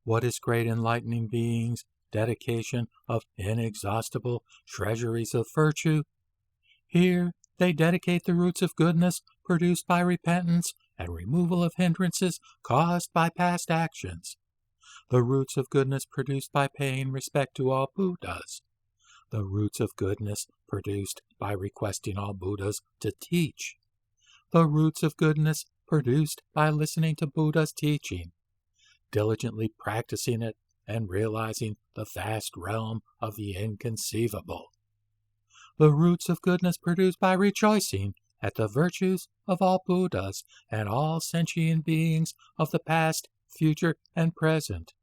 What is great enlightening beings' dedication of inexhaustible treasuries of virtue? Here they dedicate the roots of goodness produced by repentance and removal of hindrances caused by past actions. The roots of goodness produced by paying respect to all Buddhas. The roots of goodness produced by requesting all Buddhas to teach. The roots of goodness produced by listening to Buddha's teaching, diligently practicing it, and realizing the vast realm of the inconceivable. The roots of goodness produced by rejoicing at the virtues of all Buddhas and all sentient beings of the past, future, and present.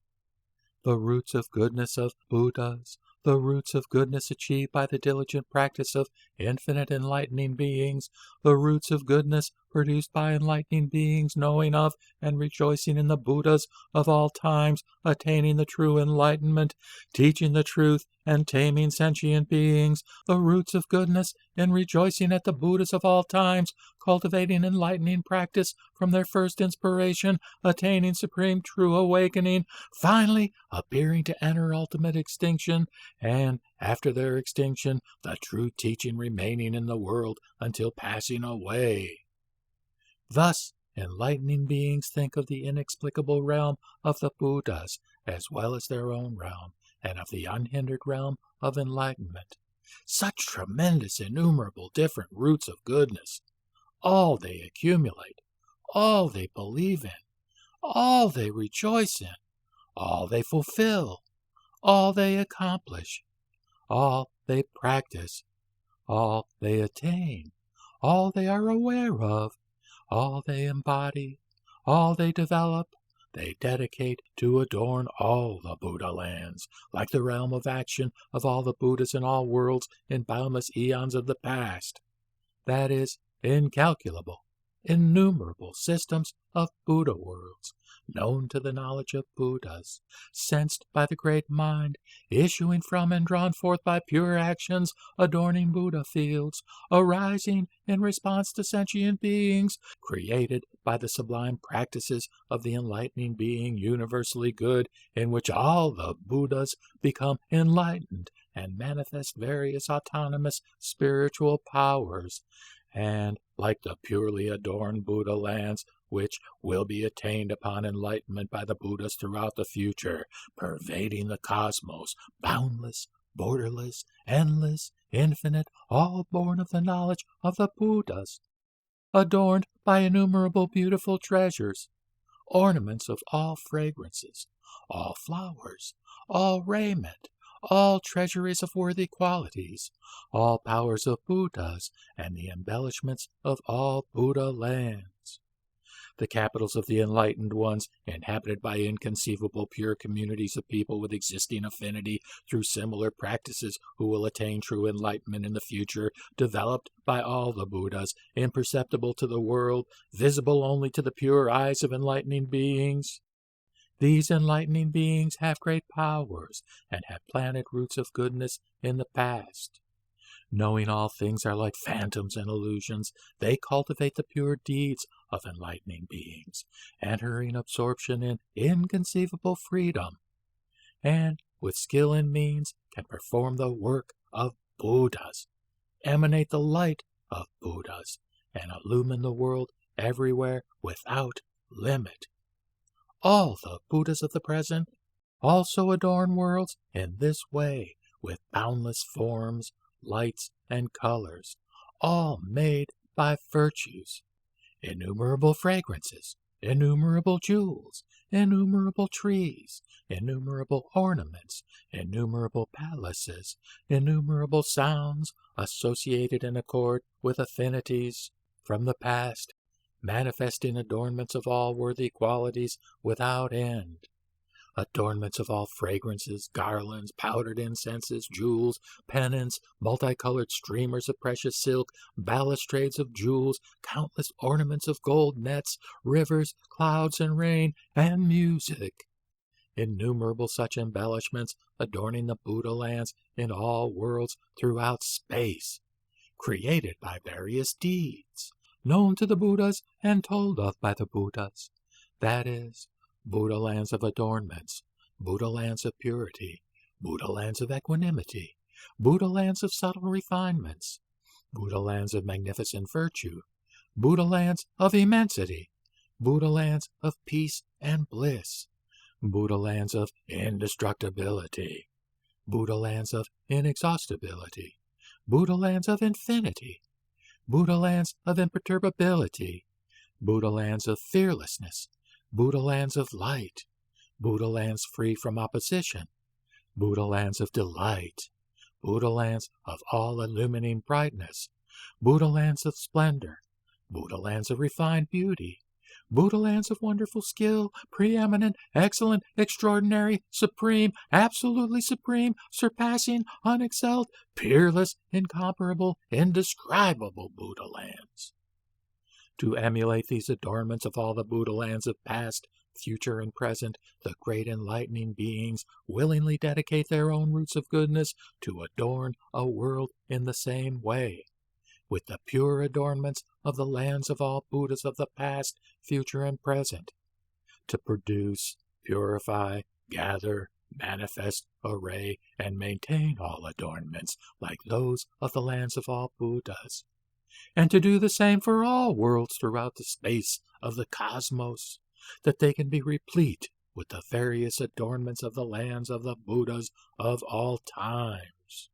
The roots of goodness of Buddhas, the roots of goodness achieved by the diligent practice of infinite enlightening beings, the roots of goodness produced by enlightening beings knowing of and rejoicing in the Buddhas of all times, attaining the true enlightenment, teaching the truth, and taming sentient beings, the roots of goodness in rejoicing at the Buddhas of all times, cultivating enlightening practice from their first inspiration, attaining supreme true awakening, finally appearing to enter ultimate extinction, and after their extinction, the true teaching remaining in the world until passing away. Thus, enlightening beings think of the inexplicable realm of the Buddhas as well as their own realm, and of the unhindered realm of enlightenment. Such tremendous, innumerable different roots of goodness, all they accumulate, all they believe in, all they rejoice in, all they fulfill, all they accomplish, all they practice, all they attain, all they are aware of, all they embody, all they develop, they dedicate to adorn all the Buddha lands, like the realm of action of all the Buddhas in all worlds in boundless eons of the past. That is, incalculable, innumerable systems of Buddha worlds, known to the knowledge of Buddhas, sensed by the great mind, issuing from and drawn forth by pure actions, adorning Buddha fields, arising in response to sentient beings, created by the sublime practices of the enlightening being universally good, in which all the Buddhas become enlightened and manifest various autonomous spiritual powers, and, like the purely adorned Buddha lands, which will be attained upon enlightenment by the Buddhas throughout the future, pervading the cosmos, boundless, borderless, endless, infinite, all born of the knowledge of the Buddhas, adorned by innumerable beautiful treasures, ornaments of all fragrances, all flowers, all raiment, all treasuries of worthy qualities, all powers of Buddhas, and the embellishments of all Buddha lands. The capitals of the enlightened ones, inhabited by inconceivable pure communities of people with existing affinity through similar practices who will attain true enlightenment in the future, developed by all the Buddhas, imperceptible to the world, visible only to the pure eyes of enlightening beings. These enlightening beings have great powers, and have planted roots of goodness in the past. Knowing all things are like phantoms and illusions, they cultivate the pure deeds of enlightening beings, entering absorption in inconceivable freedom, and with skill and means can perform the work of Buddhas, emanate the light of Buddhas, and illumine the world everywhere without limit. All the Buddhas of the present also adorn worlds in this way, with boundless forms, lights, and colors, all made by virtues, innumerable fragrances, innumerable jewels, innumerable trees, innumerable ornaments, innumerable palaces, innumerable sounds associated in accord with affinities from the past, manifesting adornments of all worthy qualities without end. Adornments of all fragrances, garlands, powdered incenses, jewels, pennants, multicolored streamers of precious silk, balustrades of jewels, countless ornaments of gold nets, rivers, clouds, and rain, and music. Innumerable such embellishments adorning the Buddha lands in all worlds throughout space, created by various deeds, known to the Buddhas and told of by the Buddhas. That is, Buddha lands of adornments, Buddha lands of purity, Buddha lands of equanimity, Buddha lands of subtle refinements, Buddha lands of magnificent virtue, Buddha lands of immensity, Buddha lands of peace and bliss, Buddha lands of indestructibility, Buddha lands of inexhaustibility, Buddha lands of infinity, Buddha lands of imperturbability, Buddha lands of fearlessness, Buddha lands of light, Buddha lands free from opposition, Buddha lands of delight, Buddha lands of all-illumining brightness, Buddha lands of splendor, Buddha lands of refined beauty, Buddha lands of wonderful skill, preeminent, excellent, extraordinary, supreme, absolutely supreme, surpassing, unexcelled, peerless, incomparable, indescribable Buddha lands. To emulate these adornments of all the Buddha lands of past, future, and present, the great enlightening beings willingly dedicate their own roots of goodness to adorn a world in the same way, with the pure adornments of the lands of all Buddhas of the past, future, and present, to produce, purify, gather, manifest, array, and maintain all adornments like those of the lands of all Buddhas, and to do the same for all worlds throughout the space of the cosmos, that they can be replete with the various adornments of the lands of the Buddhas of all times.